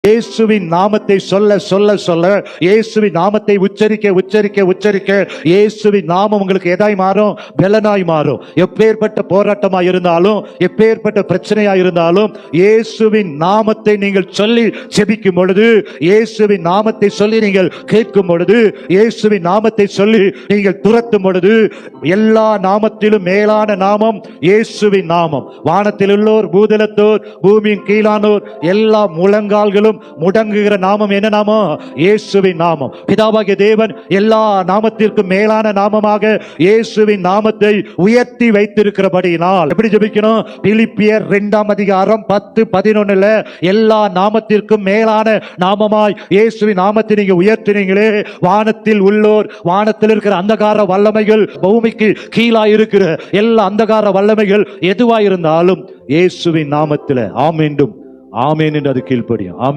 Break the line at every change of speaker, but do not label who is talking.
இயேசுவின் நாமத்தை சொல்ல சொல்ல சொல்ல, இயேசுவின் நாமத்தை உச்சரிக்க உச்சரிக்க உச்சரிக்க, இயேசுவின் நாமம் உங்களுக்கு எதாய் மாறும்? பலனாய் மாறும். எப்பேற்பட்ட போராட்டமா இருந்தாலும், எப்பேற்பட்ட பிரச்சனையா இருந்தாலும், இயேசுவின் நாமத்தை நீங்கள் சொல்லி ஜெபிக்கும் பொழுது, இயேசுவின் நாமத்தை சொல்லி நீங்கள் கேட்கும் பொழுது, இயேசுவின் நாமத்தை சொல்லி நீங்கள் துரத்தும் பொழுது, எல்லா நாமத்திலும் மேலான நாமம் இயேசுவின் நாமம். வானத்தில் உள்ளோர், பூதலத்தோர், பூமியின் கீழானோர் எல்லா முழங்கால்களும் முடங்குகிற நாமம் என்ன நாமம்? இயேசுவின் நாமம். பிதாவாகிய தேவன் எல்லா நாமத்திற்கும் மேலான நாமமாக இயேசுவின் நாமத்தை உயர்த்தி வைத்திருக்கிறபடியினால் எப்படி ஜெபிக்கணும்? பிலிப்பியர் 2ஆம் அதிகாரம் 10-11 எல்லா நாமத்திற்கும் மேலான நாமமாய் இயேசுவின் நாமத்தை நீங்க உயர்த்தினீங்களே, வானத்தில் உள்ளோர், வானத்தில் இருக்கிற அந்தகார வல்லமைகள், பூமிக்கு கீழாய் இருக்கிற எல்லா அந்தகார வல்லமைகள் எதுவாய் இருந்தாலும் இயேசுவின் நாமத்தில் ஆமென் ஆமென் என்று அது கீழ்ப்படியும். ஆமென்.